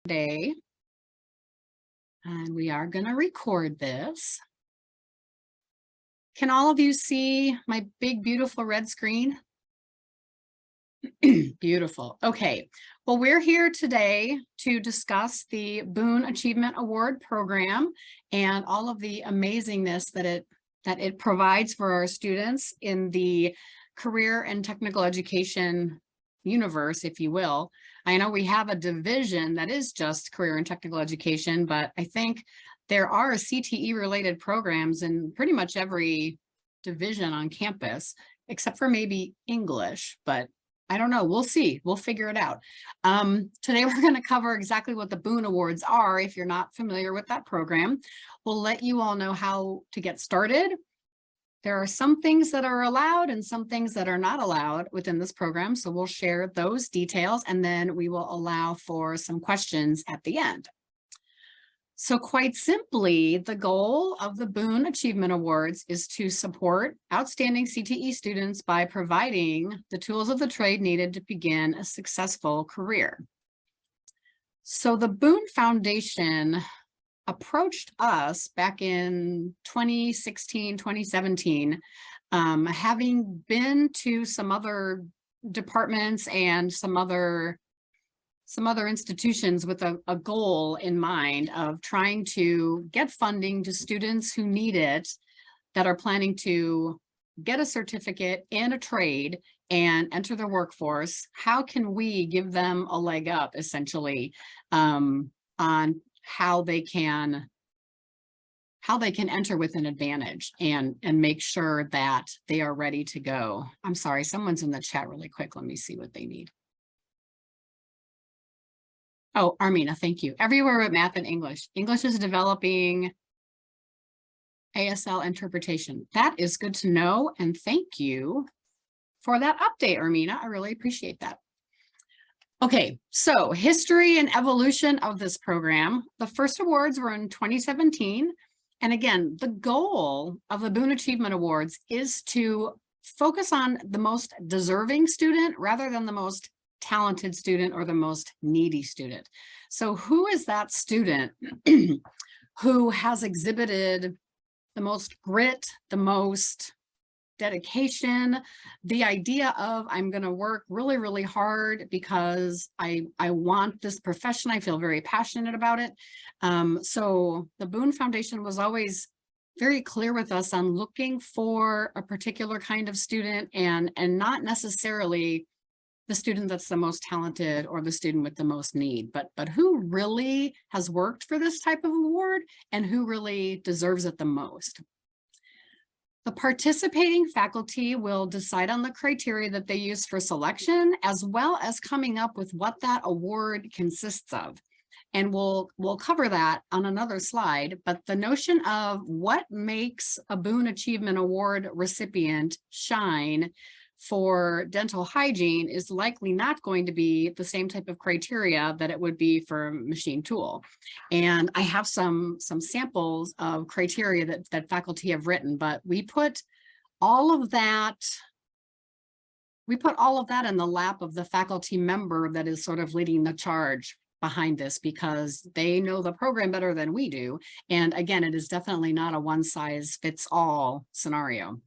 today, and we are going to record this. Can all of you see my big, beautiful red screen? Beautiful. Okay. Well, we're here today to discuss the Boone Achievement Award program and all of the amazingness that it provides for our students in the career and technical education universe, if you will. I know we have a division that is just career and technical education, but I think there are CTE related programs in pretty much every division on campus, except for maybe English, but I don't know. We'll see. We'll figure it out. Today, we're going to cover exactly what the Boone Awards are. If you're not familiar with that program, we'll let you all know how to get started. There are some things that are allowed and some things that are not allowed within this program. So we'll share those details and then we will allow for some questions at the end. So quite simply, the goal of the Boone Achievement Awards is to support outstanding CTE students by providing the tools of the trade needed to begin a successful career. So the Boone Foundation approached us back in 2016, 2017, having been to some other departments and some other institutions with a goal in mind of trying to get funding to students who need it, that are planning to get a certificate and a trade and enter the workforce. How can we give them a leg up, essentially, on how they can enter with an advantage and make sure that they are ready to go. I'm sorry, someone's in the chat really quick. Let me see what they need. Oh, Armina, thank you. Everywhere but math and English. English is developing ASL interpretation. That is good to know. And thank you for that update, Armina. I really appreciate that. Okay, so history and evolution of this program. The first awards were in 2017. And again, the goal of the Boone Achievement Awards is to focus on the most deserving student rather than the most talented student or the most needy student. So who is that student who has exhibited the most grit, the most dedication, the idea of I'm going to work really, really hard because I want this profession. I feel very passionate about it. So the Boone Foundation was always very clear with us on looking for a particular kind of student and not necessarily the student that's the most talented or the student with the most need, but who really has worked for this type of award and who really deserves it the most. The participating faculty will decide on the criteria that they use for selection, as well as coming up with what that award consists of. And we'll cover that on another slide, but the notion of what makes a Boone Achievement Award recipient shine for dental hygiene is likely not going to be the same type of criteria that it would be for machine tool. And I have some samples of criteria that faculty have written, but we put all of that in the lap of the faculty member that is sort of leading the charge behind this, because they know the program better than we do. And again, it is definitely not a one-size-fits-all scenario.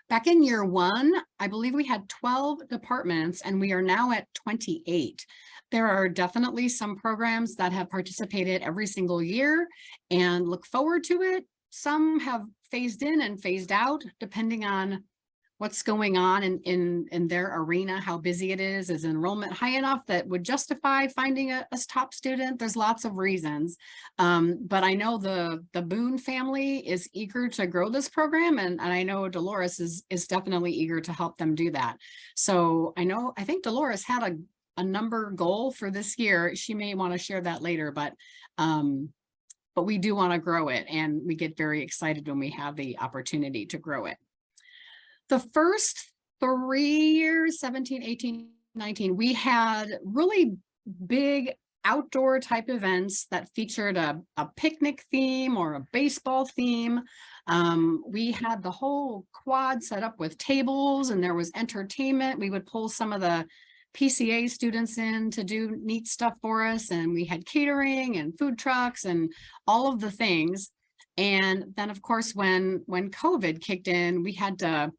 Back in year one, I believe we had 12 departments and we are now at 28. There are definitely some programs that have participated every single year and look forward to it. Some have phased in and phased out depending on what's going on in their arena, how busy it is enrollment high enough that would justify finding a top student? There's lots of reasons, but I know the Boone family is eager to grow this program, and I know Dolores is definitely eager to help them do that. So I think Dolores had a number goal for this year. She may want to share that later, but we do want to grow it, and we get very excited when we have the opportunity to grow it. The first 3 years, 17, 18, 19, we had really big outdoor type events that featured a picnic theme or a baseball theme. We had the whole quad set up with tables and there was entertainment. We would pull some of the PCA students in to do neat stuff for us. And we had catering and food trucks and all of the things. And then of course, when COVID kicked in, we had to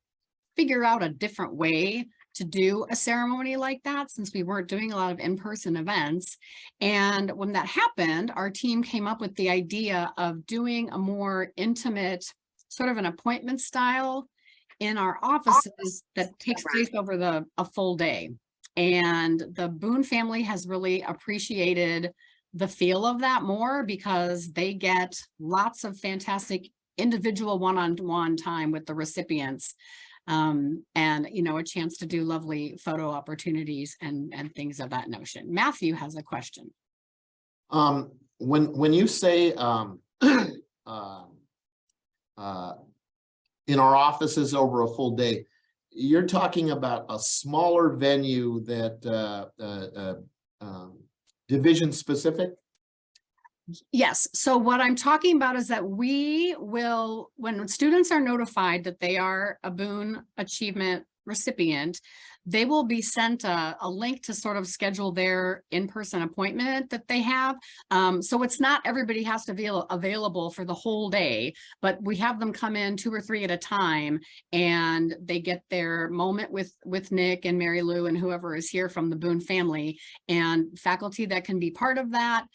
figure out a different way to do a ceremony like that, since we weren't doing a lot of in-person events. And when that happened, our team came up with the idea of doing a more intimate, sort of an appointment style in our offices that takes place over a full day. And the Boone family has really appreciated the feel of that more, because they get lots of fantastic individual one-on-one time with the recipients. And, you know, a chance to do lovely photo opportunities and things of that notion. Matthew has a question. When you say in our offices over a full day, you're talking about a smaller venue that division specific? Yes. So what I'm talking about is that we will, when students are notified that they are a Boone Achievement recipient, they will be sent a link to sort of schedule their in-person appointment that they have. So it's not everybody has to be available for the whole day, but we have them come in 2 or 3 at a time, and they get their moment with Nick and Mary Lou and whoever is here from the Boone family, and faculty that can be part of that.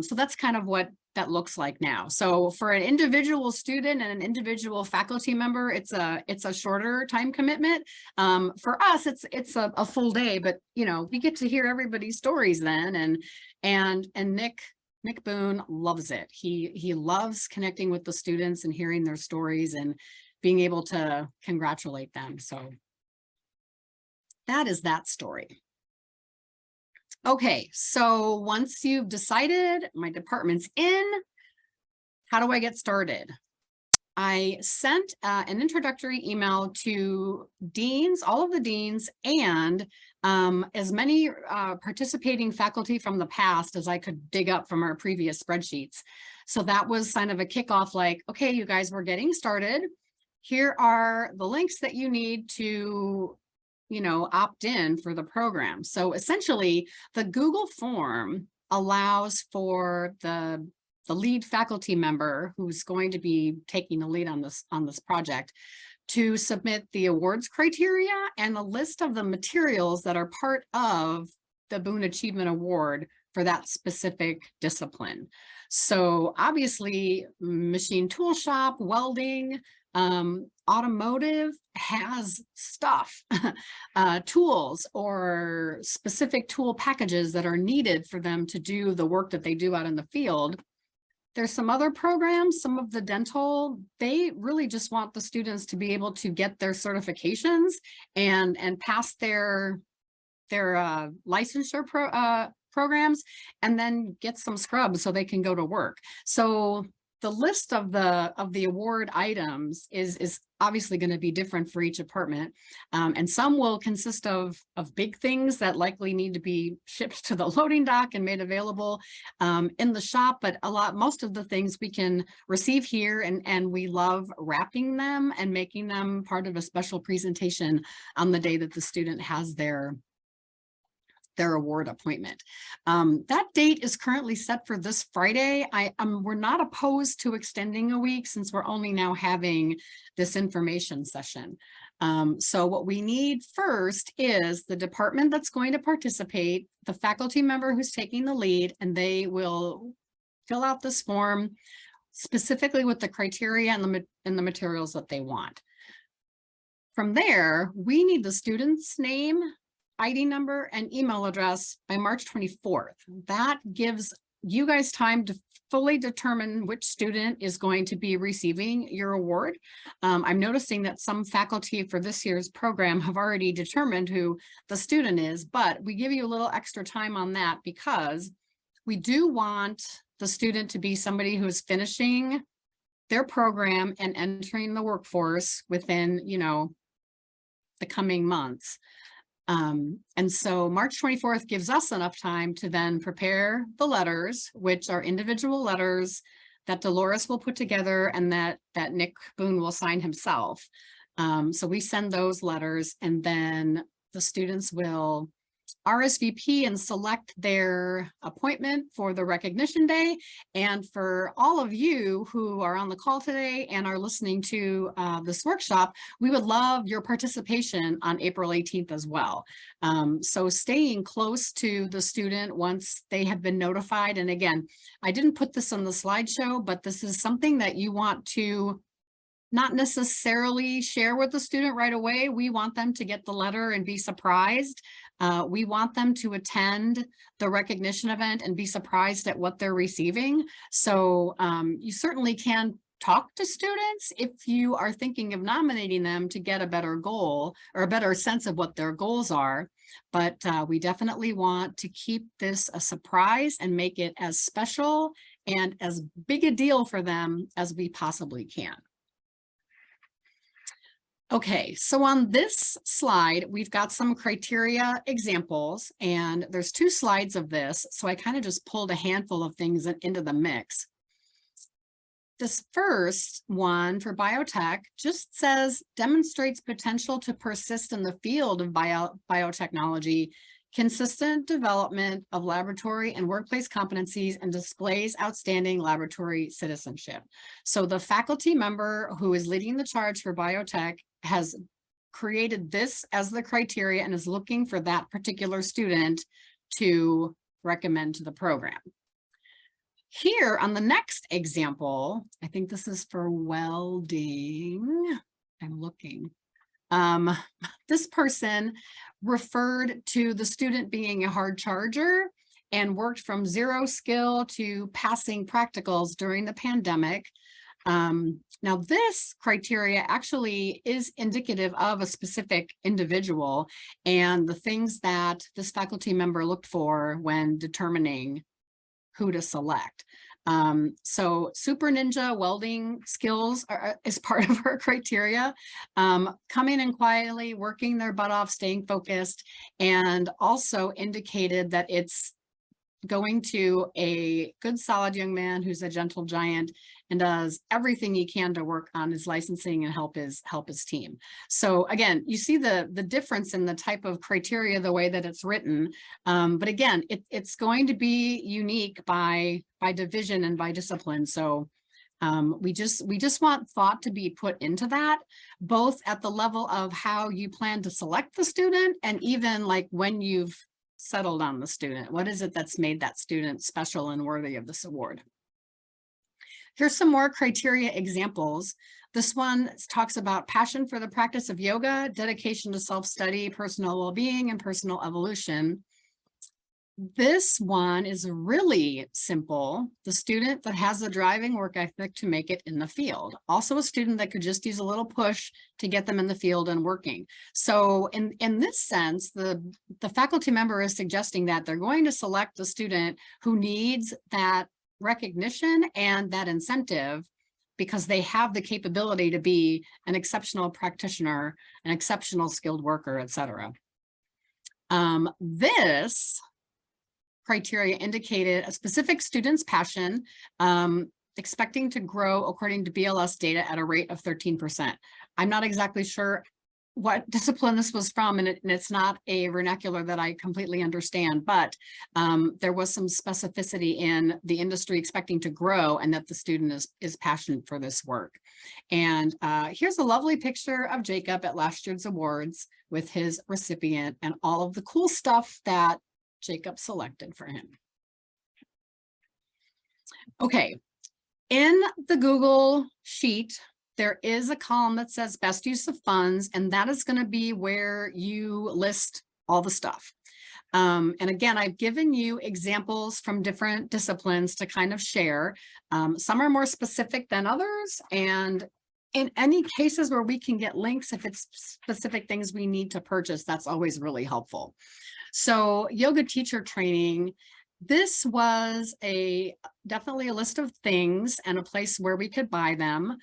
So that's kind of what that looks like now. So for an individual student and an individual faculty member, it's a shorter time commitment. For us, it's a full day, but you know, we get to hear everybody's stories then, and Nick Boone loves it. He loves connecting with the students and hearing their stories and being able to congratulate them. So that is that story. Okay, so once you've decided my department's in, how do I get started? I sent an introductory email to deans, all of the deans, and as many participating faculty from the past as I could dig up from our previous spreadsheets. So that was kind of a kickoff, like, okay, you guys, we're getting started. Here are the links that you need to, you know, opt in for the program. So essentially, the Google form allows for the lead faculty member who's going to be taking the lead on this project to submit the awards criteria and a list of the materials that are part of the Boone Achievement Award for that specific discipline. So obviously, machine tool shop, welding, automotive has stuff, tools or specific tool packages that are needed for them to do the work that they do out in the field. There's some other programs, some of the dental, they really just want the students to be able to get their certifications and pass their licensure programs, and then get some scrubs so they can go to work. So the list of the award items is obviously going to be different for each department, and some will consist of big things that likely need to be shipped to the loading dock and made available in the shop. But most of the things we can receive here, and we love wrapping them and making them part of a special presentation on the day that the student has their award appointment. That date is currently set for this Friday. We're not opposed to extending a week, since we're only now having this information session. So what we need first is the department that's going to participate, the faculty member who's taking the lead, and they will fill out this form specifically with the criteria and the materials that they want. From there, we need the student's name, ID number, and email address by March 24th. That gives you guys time to fully determine which student is going to be receiving your award. I'm noticing that some faculty for this year's program have already determined who the student is, but we give you a little extra time on that because we do want the student to be somebody who is finishing their program and entering the workforce within, you know, the coming months. And so March 24th gives us enough time to then prepare the letters, which are individual letters that Dolores will put together and that Nick Boone will sign himself. So we send those letters, and then the students will RSVP and select their appointment for the recognition day. And for all of you who are on the call today and are listening to this workshop, we would love your participation on April 18th as well. So staying close to the student once they have been notified. And again, I didn't put this on the slideshow, but this is something that you want to not necessarily share with the student right away. We want them to get the letter and be surprised. We want them to attend the recognition event and be surprised at what they're receiving. So you certainly can talk to students if you are thinking of nominating them to get a better goal or a better sense of what their goals are. But we definitely want to keep this a surprise and make it as special and as big a deal for them as we possibly can. Okay, so on this slide, we've got some criteria examples, and there's 2 slides of this. So I kind of just pulled a handful of things into the mix. This first one for biotech just says demonstrates potential to persist in the field of biotechnology, consistent development of laboratory and workplace competencies, and displays outstanding laboratory citizenship. So the faculty member who is leading the charge for biotech has created this as the criteria and is looking for that particular student to recommend to the program. Here on the next example, I think this is for welding. I'm looking. This person referred to the student being a hard charger and worked from 0 skill to passing practicals during the pandemic. Now this criteria actually is indicative of a specific individual and the things that this faculty member looked for when determining who to select. So super ninja welding skills is part of her criteria. Coming in quietly, working their butt off, staying focused, and also indicated that it's going to a good solid young man who's a gentle giant and does everything he can to work on his licensing and help his team. So again, you see the difference in the type of criteria, the way that it's written. But again, it's going to be unique by division and by discipline. So we just want thought to be put into that, both at the level of how you plan to select the student and even like when you've settled on the student. What is it that's made that student special and worthy of this award? Here's some more criteria examples. This one talks about passion for the practice of yoga, dedication to self-study, personal well-being, and personal evolution. This one is really simple. The student that has the driving work ethic to make it in the field. Also a student that could just use a little push to get them in the field and working. So in this sense, the faculty member is suggesting that they're going to select the student who needs that recognition and that incentive because they have the capability to be an exceptional practitioner, an exceptional skilled worker, etc. This criteria indicated a specific student's passion, expecting to grow according to BLS data at a rate of 13%. I'm not exactly sure what discipline this was from, and it's not a vernacular that I completely understand, but there was some specificity in the industry expecting to grow and that the student is passionate for this work. And here's a lovely picture of Jacob at last year's awards with his recipient and all of the cool stuff that Jacob selected for him. Okay, in the Google Sheet, there is a column that says best use of funds, and that is going to be where you list all the stuff. And again, I've given you examples from different disciplines to kind of share. Some are more specific than others, and in any cases where we can get links, if it's specific things we need to purchase, that's always really helpful. So yoga teacher training, this was definitely a list of things and a place where we could buy them,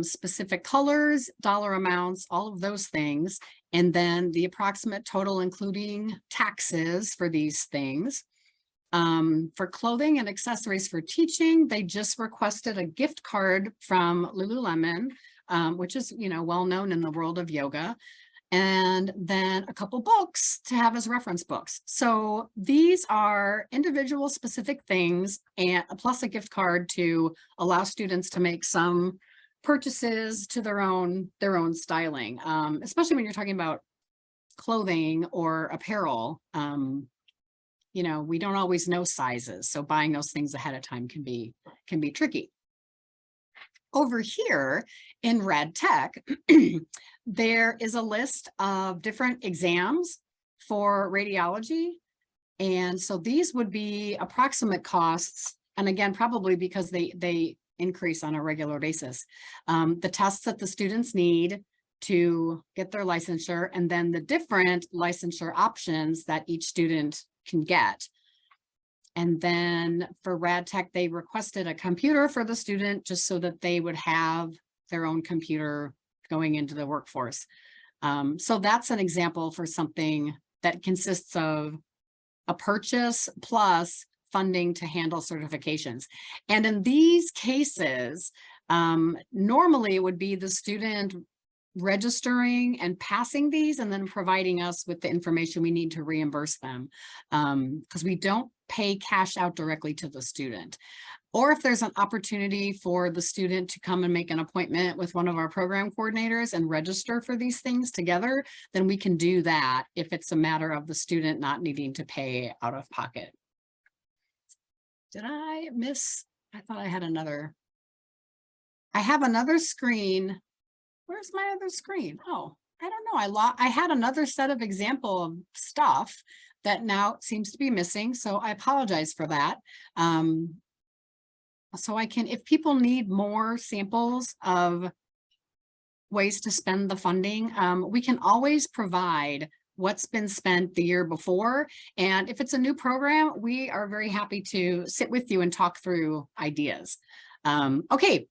specific colors, dollar amounts, all of those things, and then the approximate total including taxes for these things. For clothing and accessories for teaching, they just requested a gift card from Lululemon, which is, well known in the world of yoga. and then a couple books to have as reference books. So these are individual specific things, and plus a gift card to allow students to make some purchases to their own styling, especially when you're talking about clothing or apparel. You know, we don't always know sizes, so buying those things ahead of time can be tricky. Over here in Rad Tech, there is a list of different exams for radiology. And so these would be approximate costs. And again, probably because they increase on a regular basis. The tests that the students need to get their licensure, and then the different licensure options that each student can get. And then for Rad Tech, they requested a computer for the student just so that they would have their own computer going into the workforce. So that's an example for something that consists of a purchase plus funding to handle certifications. And in these cases, normally it would be the student registering and passing these and then providing us with the information we need to reimburse them, because we don't pay cash out directly to the student. Or if there's an opportunity for the student to come and make an appointment with one of our program coordinators and register for these things together, then we can do that if it's a matter of the student not needing to pay out of pocket. Did I miss? I thought I had another. I have another screen. Where's my other screen? Oh, I don't know. I had another set of example of stuff that now seems to be missing. So I apologize for that. So I can, if people need more samples of ways to spend the funding, we can always provide what's been spent the year before. And if it's a new program, we are very happy to sit with you and talk through ideas. Okay,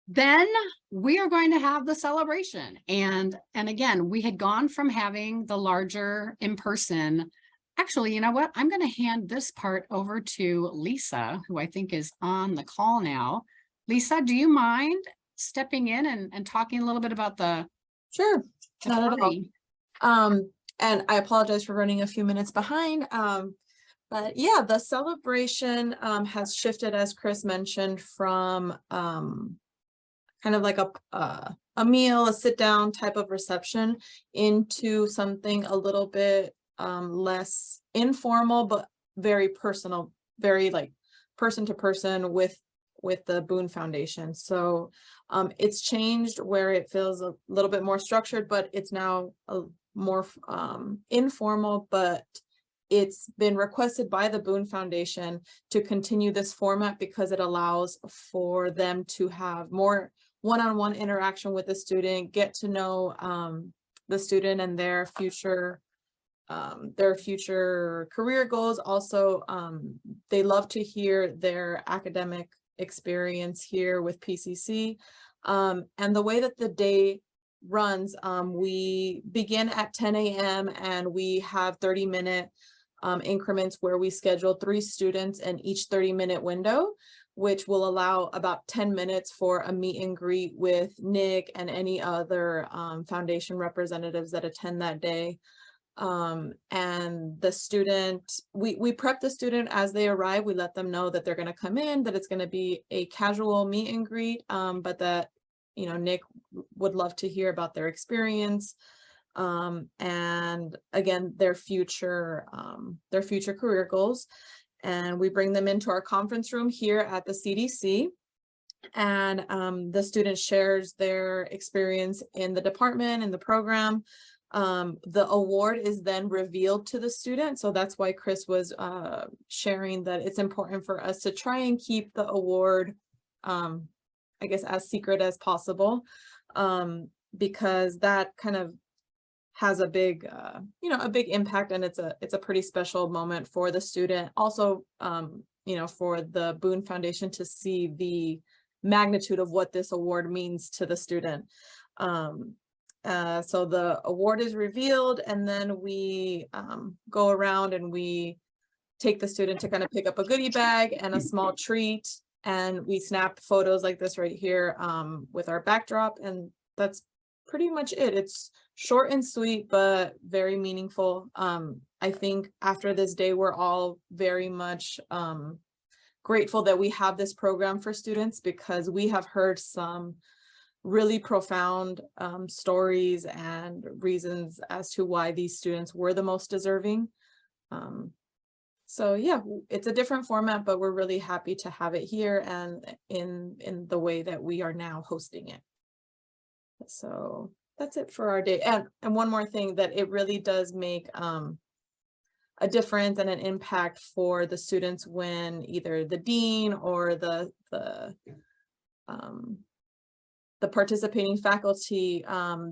then we are going to have the celebration. And again, we had gone from having the larger in-person. Actually, you know what? I'm going to hand this part over to Lisa, who I think is on the call now. Lisa, do you mind stepping in and talking a little bit about the Sure, not at party? all. And I apologize for running a few minutes behind. But yeah, the celebration has shifted, as Chris mentioned, from kind of like a meal, a sit down type of reception into something a little bit less informal, but very personal, very like person to person with the Boone Foundation. So it's changed where it feels a little bit more structured, but it's now a more informal, but it's been requested by the Boone Foundation to continue this format because it allows for them to have more one-on-one interaction with the student, get to know the student and their future career goals. Also, they love to hear their academic experience here with PCC. And the way that the day runs, we begin at 10 a.m. and we have 30-minute increments where we schedule 3 students in each 30-minute window, which will allow about 10 minutes for a meet and greet with Nick and any other foundation representatives that attend that day. And the student, we prep the student as they arrive. We let them know that they're going to come in, that it's going to be a casual meet and greet, but that, you know, Nick would love to hear about their experience, and again, their future career goals. And we bring them into our conference room here at the CDC, and the student shares their experience in the department and the program. The award is then revealed to the student. So that's why Chris was sharing that it's important for us to try and keep the award, I guess, as secret as possible, because that kind of has a big, a big impact, and it's a pretty special moment for the student. Also, for the Boone Foundation to see the magnitude of what this award means to the student. So the award is revealed, and then we go around and we take the student to kind of pick up a goodie bag and a small treat, and we snap photos like this right here with our backdrop, and that's pretty much it. It's short and sweet, but very meaningful. I think after this day, we're all very much grateful that we have this program for students, because we have heard some really profound stories and reasons as to why these students were the most deserving. So yeah, it's a different format, but we're really happy to have it here and in the way that we are now hosting it. So that's it for our day. And one more thing, that it really does make a difference and an impact for the students when either the dean or the participating faculty,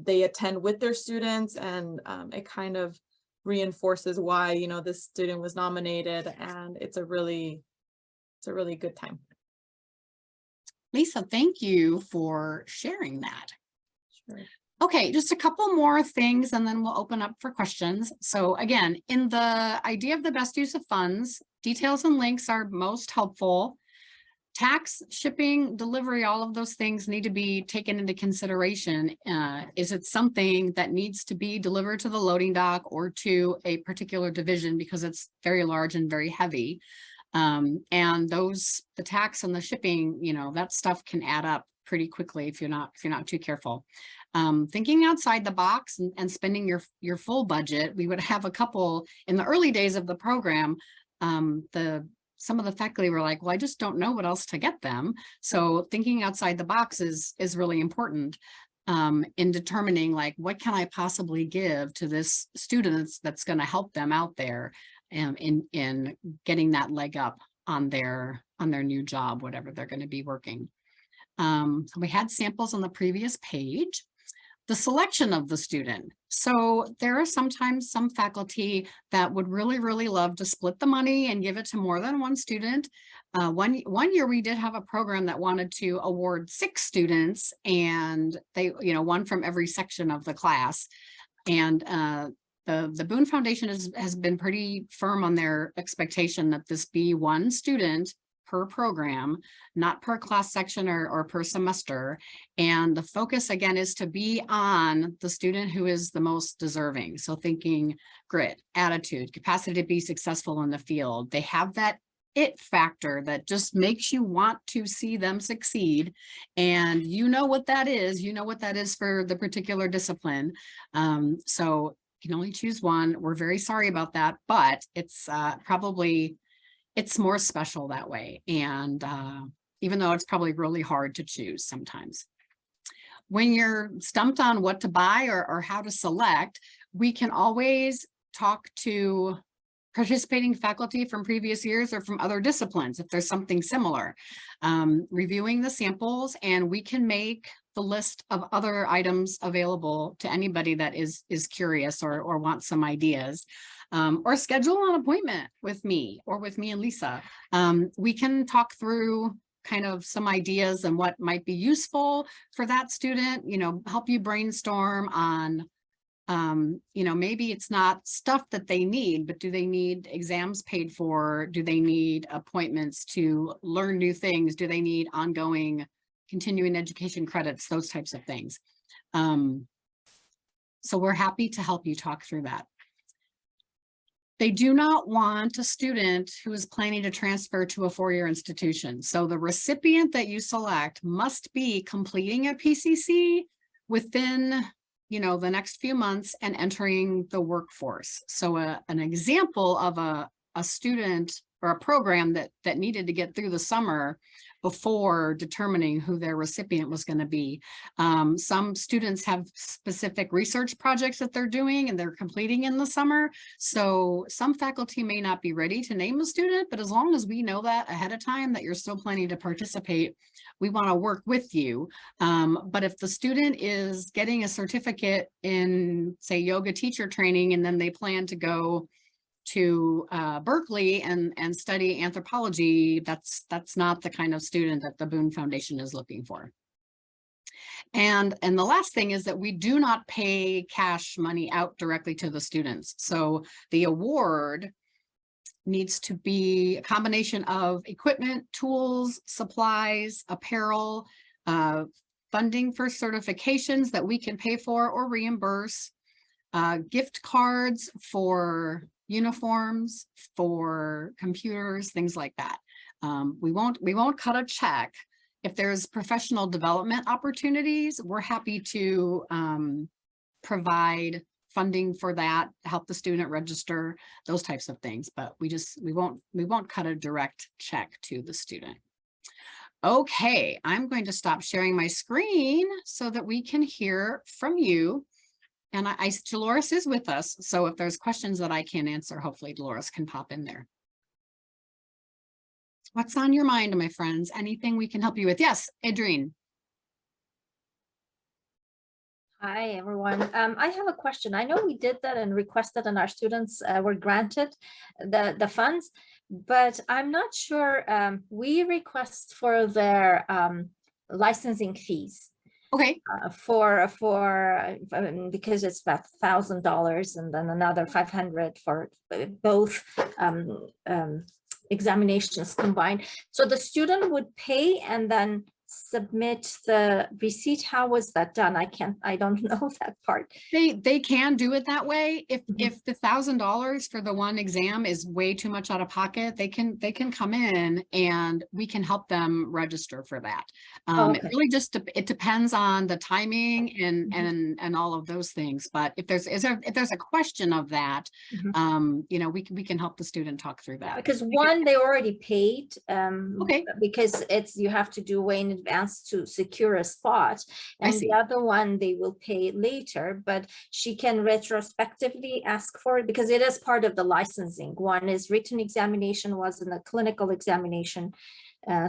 they attend with their students, and it kind of reinforces why, you know, this student was nominated, and it's a really good time. Lisa, thank you for sharing that. Sure. Okay, just a couple more things and then we'll open up for questions. So again, in the idea of the best use of funds, details and links are most helpful. Tax, shipping, delivery, all of those things need to be taken into consideration. Is it something that needs to be delivered to the loading dock or to a particular division because it's very large and very heavy? And the tax and the shipping, you know, that stuff can add up pretty quickly if you're not too careful. Thinking outside the box and spending your full budget. We would have a couple in the early days of the program. Some of the faculty were like, well, I just don't know what else to get them. So thinking outside the box is really important in determining, like, what can I possibly give to this student that's going to help them out there in getting that leg up on their new job, whatever they're going to be working. So we had samples on the previous page. The selection of the student. So there are sometimes some faculty that would really love to split the money and give it to more than one student. One year we did have a program that wanted to award 6 students, and they, you know, one from every section of the class. And the Boone Foundation has been pretty firm on their expectation that this be one student per program, not per class section or per semester. And the focus again is to be on the student who is the most deserving. So thinking grit, attitude, capacity to be successful in the field. They have that it factor that just makes you want to see them succeed. And you know what that is. You know what that is for the particular discipline. So you can only choose one. We're very sorry about that, but it's it's more special that way. And even though it's probably really hard to choose sometimes. When you're stumped on what to buy or how to select, we can always talk to participating faculty from previous years or from other disciplines if there's something similar. Reviewing the samples, and we can make the list of other items available to anybody that is curious or wants some ideas. Or schedule an appointment with me or with me and Lisa. We can talk through kind of some ideas and what might be useful for that student, you know, help you brainstorm on, you know, maybe it's not stuff that they need, but do they need exams paid for? Do they need appointments to learn new things? Do they need ongoing continuing education credits, those types of things? So we're happy to help you talk through that. They do not want a student who is planning to transfer to a four-year institution. So the recipient that you select must be completing a PCC within, you know, the next few months and entering the workforce. So an example of a student or a program that needed to get through the summer before determining who their recipient was going to be. Some students have specific research projects that they're doing and they're completing in the summer. So some faculty may not be ready to name a student, but as long as we know that ahead of time that you're still planning to participate, we want to work with you. But if the student is getting a certificate in, say, yoga teacher training, and then they plan to go to Berkeley and study anthropology, that's not the kind of student that the Boone Foundation is looking for. And the last thing is that we do not pay cash money out directly to the students. So the award needs to be a combination of equipment, tools, supplies, apparel, funding for certifications that we can pay for or reimburse, gift cards for uniforms, for computers, things like that. We won't cut a check. If there's professional development opportunities, we're happy to provide funding for that, help the student register, those types of things. But we won't cut a direct check to the student. Okay, I'm going to stop sharing my screen so that we can hear from you. And Dolores is with us, so if there's questions that I can't answer, hopefully Dolores can pop in there. What's on your mind, my friends? Anything we can help you with? Yes, Adrienne. Hi, everyone. I have a question. I know we did that and requested and our students were granted the funds, but I'm not sure. We request for their licensing fees. Okay. Because it's about $1,000 and then another $500 for both examinations combined. So the student would pay and then submit the receipt. How was that done? I don't know that part. They can do it that way. If the $1,000 for the one exam is way too much out of pocket, they can come in and we can help them register for that. Okay. It really just it depends on the timing and all of those things. But if there's a question of that, you know, we can help the student talk through that. Because one they already paid, Okay. because you have to do way in advance to secure a spot, and the other one they will pay later, but she can retrospectively ask for it because it is part of the licensing. One is written examination, was in the clinical examination,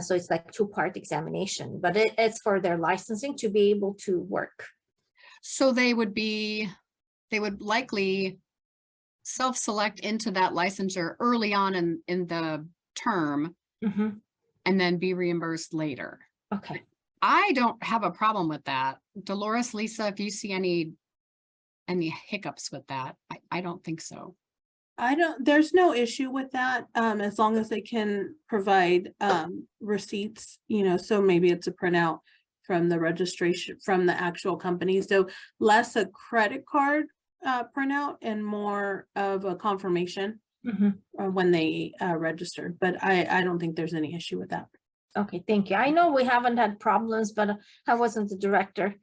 so it's like two-part examination, but it's for their licensing to be able to work. So they would likely self-select into that licensure early on in the term, and then be reimbursed later. Okay. I don't have a problem with that. Dolores, Lisa, if you see any hiccups with that, I don't think so. There's no issue with that, as long as they can provide receipts, you know, so maybe it's a printout from the registration from the actual company. So less a credit card printout and more of a confirmation when they register. But I don't think there's any issue with that. Okay, thank you. I know we haven't had problems, but I wasn't the director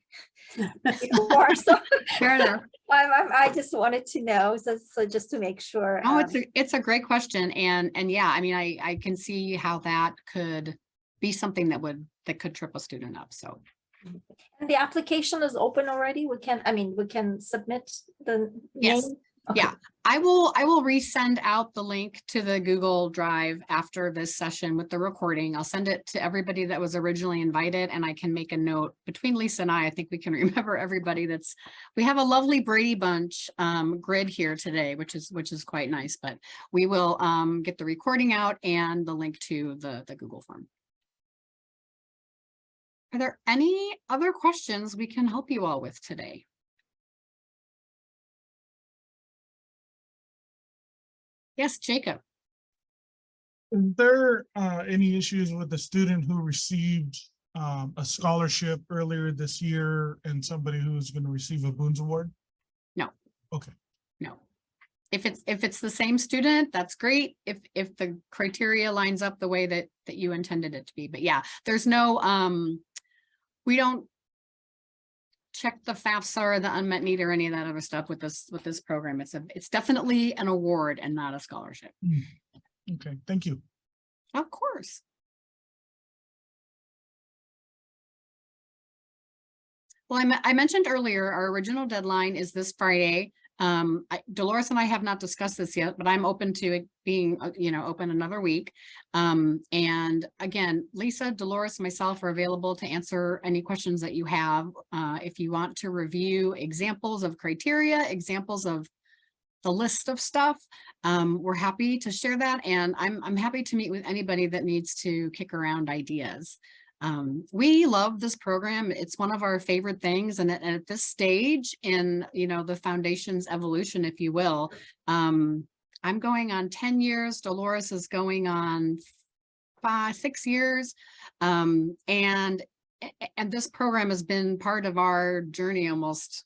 before, so Fair enough. I just wanted to know, so just to make sure. Oh, it's a great question, and yeah, I mean, I can see how that could be something that could trip a student up. So. And the application is open already. We can submit the Yes. name. Okay. Yeah, I will resend out the link to the Google Drive after this session with the recording. I'll send it to everybody that was originally invited, and I can make a note between Lisa and I think we can remember everybody we have a lovely Brady Bunch grid here today, which is quite nice, but we will get the recording out and the link to the Google form. Are there any other questions we can help you all with today? Yes, Jacob. Is there any issues with the student who received a scholarship earlier this year and somebody who's going to receive a Boone's Award? No. Okay. No. If it's the same student, that's great. If the criteria lines up the way that you intended it to be. But yeah, there's no we don't check the FAFSA or the unmet need or any of that other stuff with this program. It's definitely an award and not a scholarship. Okay, thank you. Of course. Well, I mentioned earlier, our original deadline is this Friday. Dolores and I have not discussed this yet, but I'm open to it being, open another week. And again, Lisa, Dolores, myself are available to answer any questions that you have. If you want to review examples of criteria, examples of the list of stuff, we're happy to share that. And I'm happy to meet with anybody that needs to kick around ideas. We love this program. It's one of our favorite things. And at this stage in, the foundation's evolution, if you will, I'm going on 10 years. Dolores is going on 6 years. And and this program has been part of our journey almost,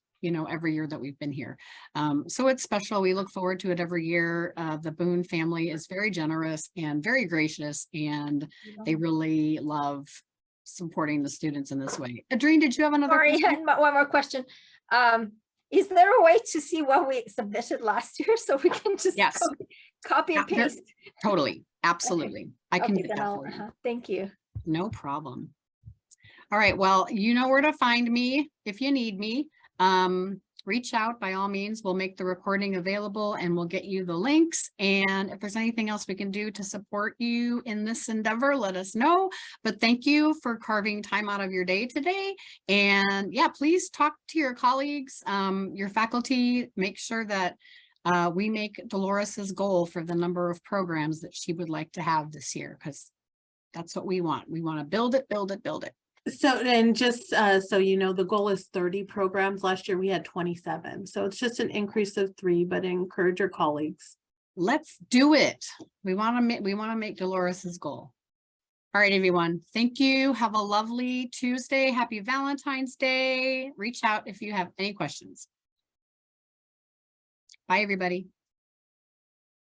every year that we've been here. So it's special. We look forward to it every year. The Boone family is very generous and very gracious, and they really love supporting the students in this way. Adrien, did you have another Sorry, question? and one more question. Is there a way to see what we submitted last year so we can just Yes. copy and Yeah, there- paste? Totally. Absolutely. I can Okay, get then that I'll, for you. thank you. No problem. All right. Well, you know where to find me if you need me. Reach out by all means. We'll make the recording available and we'll get you the links. And if there's anything else we can do to support you in this endeavor, let us know. But thank you for carving time out of your day today. And yeah, please talk to your colleagues, your faculty, make sure that we make Dolores's goal for the number of programs that she would like to have this year, because that's what we want. We want to build it, build it, build it. So, and just so you know, the goal is 30 programs. Last year we had 27. So it's just an increase of 3, but encourage your colleagues. Let's do it. We want to make Dolores's goal. All right, everyone. Thank you. Have a lovely Tuesday. Happy Valentine's Day. Reach out if you have any questions. Bye, everybody.